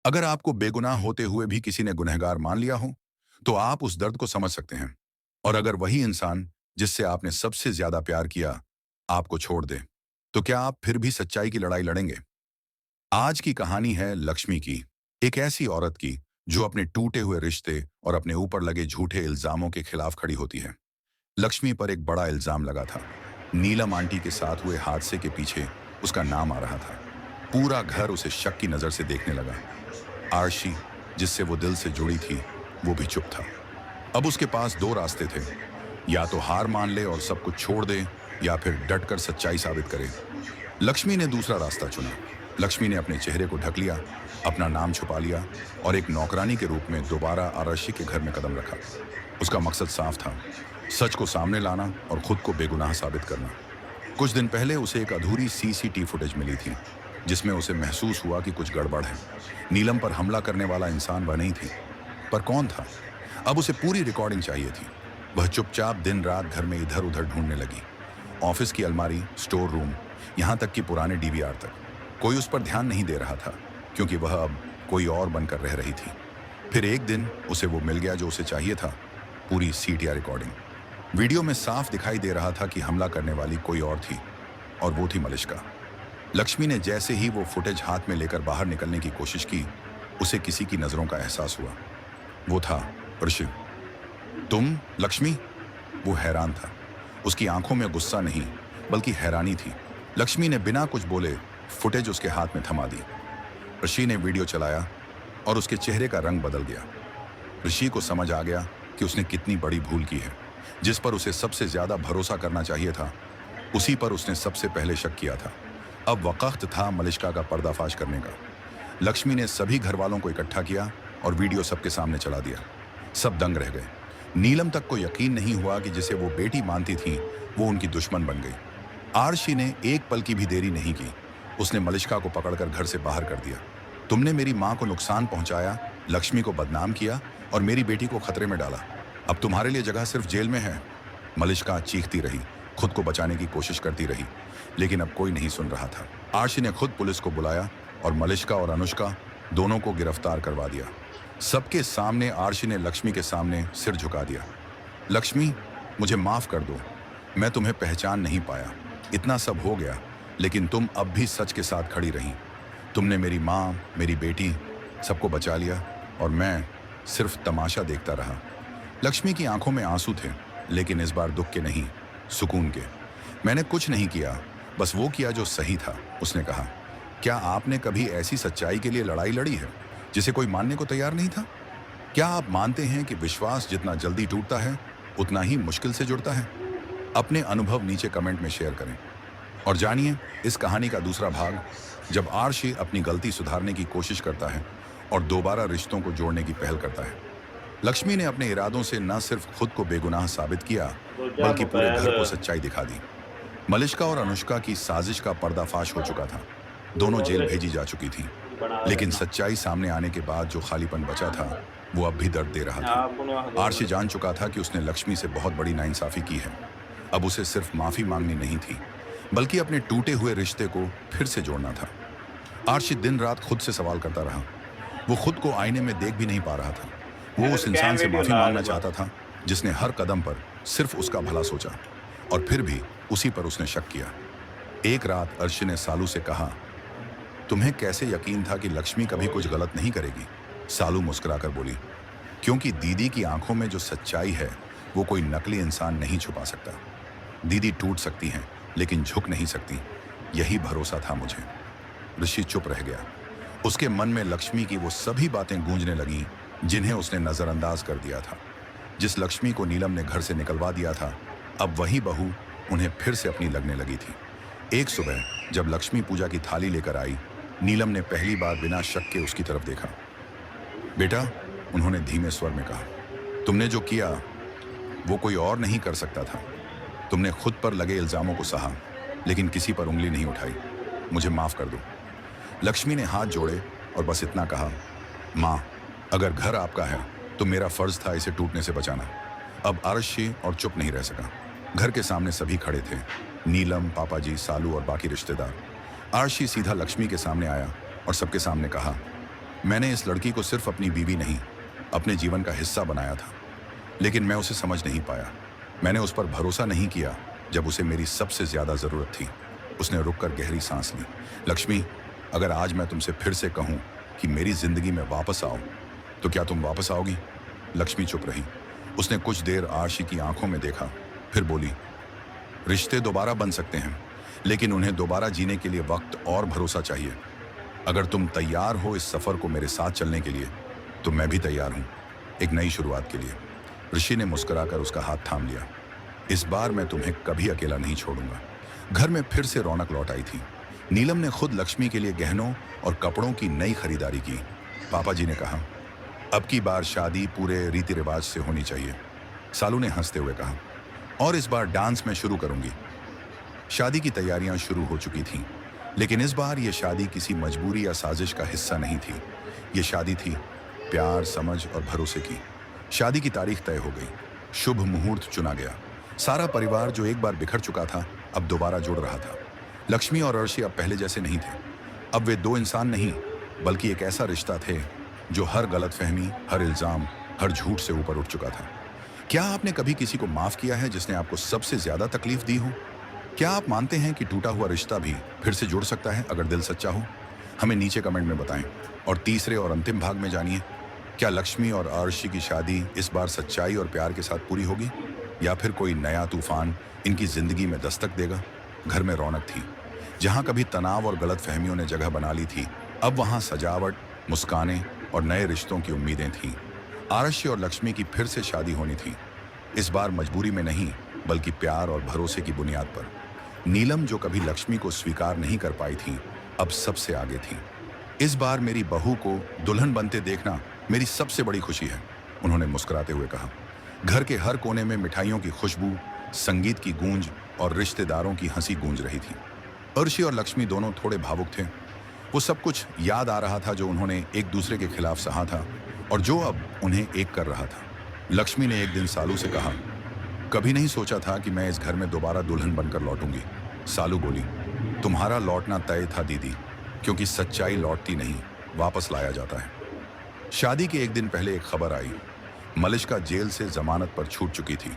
अगर आपको बेगुनाह होते हुए भी किसी ने गुनहगार मान लिया हो, तो आप उस दर्द को समझ सकते हैं। और अगर वही इंसान जिससे आपने सबसे ज्यादा प्यार किया, आपको छोड़ दे, तो क्या आप फिर भी सच्चाई की लड़ाई लड़ेंगे? आज की कहानी है लक्ष्मी की, एक ऐसी औरत की जो अपने टूटे हुए रिश्ते और अपने ऊपर लगे झूठे इल्जामों के खिलाफ खड़ी होती है। लक्ष्मी पर एक बड़ा इल्जाम लगा था। नीलम आंटी के साथ हुए हादसे के पीछे उसका नाम आ रहा था। पूरा घर उसे शक की नजर से देखने लगा। आरशी, जिससे वो दिल से जुड़ी थी, वो भी चुप था। अब उसके पास दो रास्ते थे, या तो हार मान ले और सब कुछ छोड़ दे, या फिर डटकर सच्चाई साबित करे। लक्ष्मी ने दूसरा रास्ता चुना। लक्ष्मी ने अपने चेहरे को ढक लिया, अपना नाम छुपा लिया और एक नौकरानी के रूप में दोबारा आरशी के घर में कदम रखा। उसका मकसद साफ था, सच को सामने लाना और खुद को बेगुनाह साबित करना। कुछ दिन पहले उसे एक अधूरी सीसीटीवी फुटेज मिली थी, जिसमें उसे महसूस हुआ कि कुछ गड़बड़ है। नीलम पर हमला करने वाला इंसान वह नहीं थी, पर कौन था? अब उसे पूरी रिकॉर्डिंग चाहिए थी। वह चुपचाप दिन रात घर में इधर उधर ढूंढने लगी। ऑफिस की अलमारी, स्टोर रूम, यहाँ तक कि पुराने डीवीआर तक। कोई उस पर ध्यान नहीं दे रहा था, क्योंकि वह अब कोई और बनकर रह रही थी। फिर एक दिन उसे वो मिल गया जो उसे चाहिए था, पूरी सीटीआर रिकॉर्डिंग। वीडियो में साफ दिखाई दे रहा था कि हमला करने वाली कोई और थी, और वो थी मलिष्का। लक्ष्मी ने जैसे ही वो फुटेज हाथ में लेकर बाहर निकलने की कोशिश की, उसे किसी की नजरों का एहसास हुआ। वो था ऋषि। तुम लक्ष्मी? वो हैरान था। उसकी आंखों में गुस्सा नहीं, बल्कि हैरानी थी। लक्ष्मी ने बिना कुछ बोले फुटेज उसके हाथ में थमा दी। ऋषि ने वीडियो चलाया और उसके चेहरे का रंग बदल गया। ऋषि को समझ आ गया कि उसने कितनी बड़ी भूल की है। जिस पर उसे सबसे ज्यादा भरोसा करना चाहिए था, उसी पर उसने सबसे पहले शक किया था। अब वक्त था मलिष्का का पर्दाफाश करने का। लक्ष्मी ने सभी घर वालों को इकट्ठा किया और वीडियो सबके सामने चला दिया। सब दंग रह गए। नीलम तक को यकीन नहीं हुआ कि जिसे वो बेटी मानती थी, वो उनकी दुश्मन बन गई। आरशी ने एक पल की भी देरी नहीं की। उसने मलिष्का को पकड़कर घर से बाहर कर दिया। तुमने मेरी माँ को नुकसान पहुंचाया, लक्ष्मी को बदनाम किया और मेरी बेटी को खतरे में डाला। अब तुम्हारे लिए जगह सिर्फ जेल में है। मलिष्का चीखती रही, खुद को बचाने की कोशिश करती रही, लेकिन अब कोई नहीं सुन रहा था। आरशी ने खुद पुलिस को बुलाया और मलिष्का और अनुष्का दोनों को गिरफ्तार करवा दिया। सबके सामने आरशी ने लक्ष्मी के सामने सिर झुका दिया। लक्ष्मी, मुझे माफ कर दो। मैं तुम्हें पहचान नहीं पाया। इतना सब हो गया, लेकिन तुम अब भी सच के साथ खड़ी रही। तुमने मेरी माँ, मेरी बेटी, सबको बचा लिया, और मैं सिर्फ तमाशा देखता रहा। लक्ष्मी की आंखों में आंसू थे, लेकिन इस बार दुख के नहीं, सुकून के। मैंने कुछ नहीं किया, बस वो किया जो सही था, उसने कहा। क्या आपने कभी ऐसी सच्चाई के लिए लड़ाई लड़ी है जिसे कोई मानने को तैयार नहीं था? क्या आप मानते हैं कि विश्वास जितना जल्दी टूटता है, उतना ही मुश्किल से जुड़ता है? अपने अनुभव नीचे कमेंट में शेयर करें और जानिए इस कहानी का दूसरा भाग, जब आरशी अपनी गलती सुधारने की कोशिश करता है और दोबारा रिश्तों को जोड़ने की पहल करता है। लक्ष्मी ने अपने इरादों से न सिर्फ खुद को बेगुनाह साबित किया, तो क्या बल्कि पूरे बताया घर को था? सच्चाई दिखा दी। मलिष्का और अनुष्का की साजिश का पर्दाफाश हो चुका था। दोनों जेल भेजी जा चुकी थी, बना लेकिन देना। सच्चाई सामने आने के बाद जो खालीपन बचा था, वो अब भी दर्द दे रहा था। आप उन्हें वहाँ दे आरशी दो। जान चुका था कि उसने लक्ष्मी से बहुत बड़ी नाइंसाफी की है। अब उसे सिर्फ माफी मांगनी नहीं थी, बल्कि अपने टूटे हुए रिश्ते को फिर से जोड़ना था। आरशी दिन रात खुद से सवाल करता रहा। वो खुद को आईने में देख भी नहीं पा रहा था। वो मेरे उस तो क्या इंसान से वीडियो माफी ला मांगना रहे चाहता बस। था, जिसने हर कदम पर सिर्फ उसका भला सोचा, और फिर भी उसी पर उसने शक किया। एक रात अर्शी ने सालू से कहा, तुम्हें कैसे यकीन था कि लक्ष्मी कभी कुछ गलत नहीं करेगी? सालू मुस्कुराकर बोली, क्योंकि दीदी की आंखों में जो सच्चाई है, वो कोई नकली इंसान नहीं छुपा सकता। दीदी टूट सकती हैं, लेकिन झुक नहीं सकती। यही भरोसा था मुझे। ऋषि चुप रह गया। उसके मन में लक्ष्मी की वो सभी बातें गूंजने लगीं, जिन्हें उसने नजरअंदाज कर दिया था। जिस लक्ष्मी को नीलम ने घर से निकलवा दिया था, अब वही बहू उन्हें फिर से अपनी लगने लगी थी। एक सुबह जब लक्ष्मी पूजा की थाली लेकर आई, नीलम ने पहली बार बिना शक के उसकी तरफ देखा। बेटा, उन्होंने धीमे स्वर में कहा, तुमने जो किया वो कोई और नहीं कर सकता था। तुमने खुद पर लगे इल्जामों को सहा, लेकिन किसी पर उंगली नहीं उठाई। मुझे माफ कर दो। लक्ष्मी ने हाथ जोड़े और बस इतना कहा, माँ, अगर घर आपका है तो मेरा फर्ज था इसे टूटने से बचाना। अब आरशी और चुप नहीं रह सका। घर के सामने सभी खड़े थे, नीलम, पापा जी, सालू और बाकी रिश्तेदार। आरशी सीधा लक्ष्मी के सामने आया और सबके सामने कहा, मैंने इस लड़की को सिर्फ अपनी बीवी नहीं, अपने जीवन का हिस्सा बनाया था, लेकिन मैं उसे समझ नहीं पाया। मैंने उस पर भरोसा नहीं किया जब उसे मेरी सबसे ज्यादा जरूरत थी। उसने रुककर गहरी सांस ली। लक्ष्मी, अगर आज मैं तुमसे फिर से कहूं कि मेरी जिंदगी में वापस आओ, तो क्या तुम वापस आओगी? लक्ष्मी चुप रही। उसने कुछ देर आरशी की आंखों में देखा, फिर बोली, रिश्ते दोबारा बन सकते हैं, लेकिन उन्हें दोबारा जीने के लिए वक्त और भरोसा चाहिए। अगर तुम तैयार हो इस सफर को मेरे साथ चलने के लिए, तो मैं भी तैयार हूं, एक नई शुरुआत के लिए। ऋषि ने मुस्कुराकर उसका हाथ थाम लिया। इस बार मैं तुम्हें कभी अकेला नहीं छोड़ूंगा। घर में फिर से रौनक लौट आई थी। नीलम ने खुद लक्ष्मी के लिए गहनों और कपड़ों की नई खरीदारी की। पापा जी ने कहा, अब की बार शादी पूरे रीति रिवाज से होनी चाहिए। सालू ने हंसते हुए कहा, और इस बार डांस में शुरू करूंगी। शादी की तैयारियां शुरू हो चुकी थीं, लेकिन इस बार यह शादी किसी मजबूरी या साजिश का हिस्सा नहीं थी। ये शादी थी प्यार, समझ और भरोसे की। शादी की तारीख तय हो गई, शुभ मुहूर्त चुना गया। सारा परिवार जो एक बार बिखर चुका था, अब दोबारा जुड़ रहा था। लक्ष्मी और अर्शी अब पहले जैसे नहीं थे। अब वे दो इंसान नहीं, बल्कि एक ऐसा रिश्ता थे जो हर गलतफहमी, हर इल्जाम, हर झूठ से ऊपर उठ चुका था। क्या आपने कभी किसी को माफ किया है जिसने आपको सबसे ज्यादा तकलीफ दी हो? क्या आप मानते हैं कि टूटा हुआ रिश्ता भी फिर से जुड़ सकता है अगर दिल सच्चा हो? हमें नीचे कमेंट में बताएं। और तीसरे और अंतिम भाग में जानिए, क्या लक्ष्मी और अर्शी की शादी इस बार सच्चाई और प्यार के साथ पूरी होगी, या फिर कोई नया तूफान इनकी जिंदगी में दस्तक देगा? घर में रौनक थी। जहां कभी तनाव और गलतफहमियों ने जगह बना ली थी, अब वहां सजावट, मुस्कानें और नए रिश्तों की उम्मीदें थीं। आरशी और लक्ष्मी की फिर से शादी होनी थी, इस बार मजबूरी में नहीं, बल्कि प्यार और भरोसे की बुनियाद पर। नीलम, जो कभी लक्ष्मी को स्वीकार नहीं कर पाई थी, अब सबसे आगे थी। इस बार मेरी बहू को दुल्हन बनते देखना मेरी सबसे बड़ी खुशी है, उन्होंने मुस्कुराते हुए कहा। घर के हर कोने में मिठाइयों की खुशबू, संगीत की गूंज और रिश्तेदारों की हंसी गूंज रही थी। अर्शी और लक्ष्मी दोनों थोड़े भावुक थे। वो सब कुछ याद आ रहा था जो उन्होंने एक दूसरे के खिलाफ सहा था और जो अब उन्हें एक कर रहा था। लक्ष्मी ने एक दिन सालू से कहा, कभी नहीं सोचा था कि मैं इस घर में दोबारा दुल्हन बनकर लौटूंगी। सालू बोली, तुम्हारा लौटना तय था दीदी, क्योंकि सच्चाई लौटती नहीं, वापस लाया जाता है। शादी के एक दिन पहले एक खबर आई, मलिश्का जेल से जमानत पर छूट चुकी थी।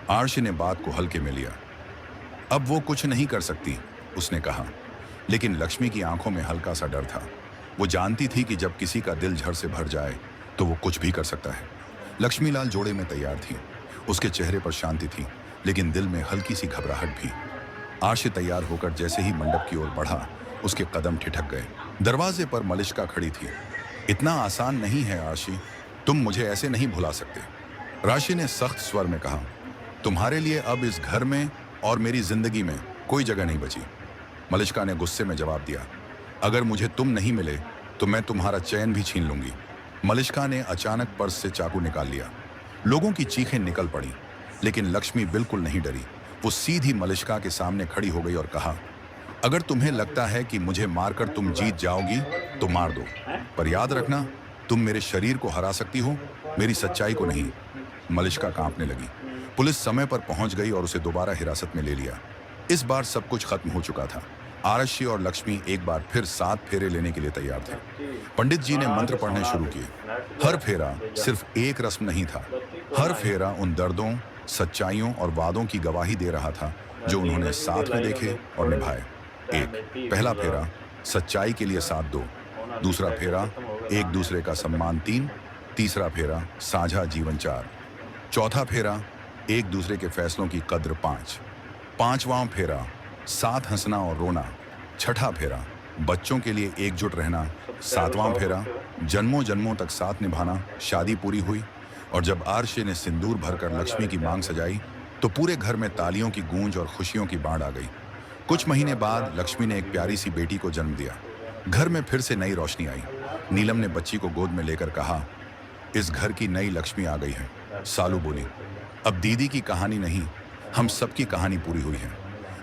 आरशी ने बात को हल्के में लिया। अब वो कुछ नहीं कर सकती, उसने कहा, लेकिन लक्ष्मी की आंखों में हल्का सा डर था। वो जानती थी कि जब किसी का दिल झड़ से भर जाए तो वो कुछ भी कर सकता है। लक्ष्मीलाल जोड़े में तैयार थी। उसके चेहरे पर शांति थी, लेकिन दिल में हल्की सी घबराहट भी। आरशी तैयार होकर जैसे ही मंडप की ओर बढ़ा, उसके कदम ठिठक गए। दरवाजे पर मलिश्का खड़ी थी। इतना आसान नहीं है आरशी, तुम मुझे ऐसे नहीं भुला सकते, राशि ने सख्त स्वर में कहा। तुम्हारे लिए अब इस घर में और मेरी जिंदगी में कोई जगह नहीं बची। मलिश्का ने गुस्से में जवाब दिया, अगर मुझे तुम नहीं मिले तो मैं तुम्हारा चैन भी छीन लूंगी। मलिश्का ने अचानक पर्स से चाकू निकाल लिया। लोगों की चीखें निकल पड़ी, लेकिन लक्ष्मी बिल्कुल नहीं डरी। वो सीधी मलिश्का के सामने खड़ी हो गई और कहा, अगर तुम्हें लगता है कि मुझे मारकर तुम जीत जाओगी तो मार दो, पर याद रखना, तुम मेरे शरीर को हरा सकती हो, मेरी सच्चाई को नहीं। मलिश्का कांपने लगी। पुलिस समय पर पहुंच गई और उसे दोबारा हिरासत में ले लिया। इस बार सब कुछ खत्म हो चुका था। आरशी और लक्ष्मी एक बार फिर 7 फेरे लेने के लिए तैयार थे। पंडित जी ने मंत्र पढ़ने शुरू किए। हर फेरा सिर्फ एक रस्म नहीं था, हर फेरा उन दर्दों, सच्चाइयों और वादों की गवाही दे रहा था जो उन्होंने साथ में देखे और निभाए। पहला फेरा, सच्चाई के लिए साथ दो। दूसरा फेरा, एक दूसरे का सम्मान 3। तीसरा फेरा, साझा जीवन 4। चौथा फेरा, एक दूसरे के फैसलों की कद्र 5। पांचवां फेरा, साथ हंसना और रोना। छठा फेरा, बच्चों के लिए एकजुट रहना। सातवां फेरा, जन्मों जन्मों तक साथ निभाना। शादी पूरी हुई और जब आरशी ने सिंदूर भरकर लक्ष्मी की मांग सजाई तो पूरे घर में तालियों की गूंज और खुशियों की बाढ़ आ गई। कुछ महीने बाद लक्ष्मी ने एक प्यारी सी बेटी को जन्म दिया। घर में फिर से नई रोशनी आई। नीलम ने बच्ची को गोद में लेकर कहा, इस घर की नई लक्ष्मी आ गई है। सालू बोली, अब दीदी की कहानी नहीं, हम सबकी कहानी पूरी हुई है।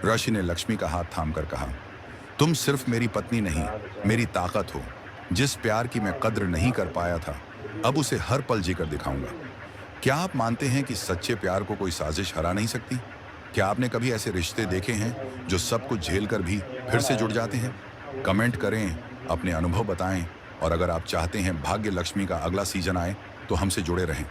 राशि ने लक्ष्मी का हाथ थामकर कहा, तुम सिर्फ मेरी पत्नी नहीं, मेरी ताकत हो। जिस प्यार की मैं कद्र नहीं कर पाया था, अब उसे हर पल जीकर दिखाऊंगा। क्या आप मानते हैं कि सच्चे प्यार को कोई साजिश हरा नहीं सकती? क्या आपने कभी ऐसे रिश्ते देखे हैं जो सब कुछ झेल कर भी फिर से जुड़ जाते हैं? कमेंट करें, अपने अनुभव बताएं और अगर आप चाहते हैं भाग्य लक्ष्मी का अगला सीजन आए तो हमसे जुड़े रहें।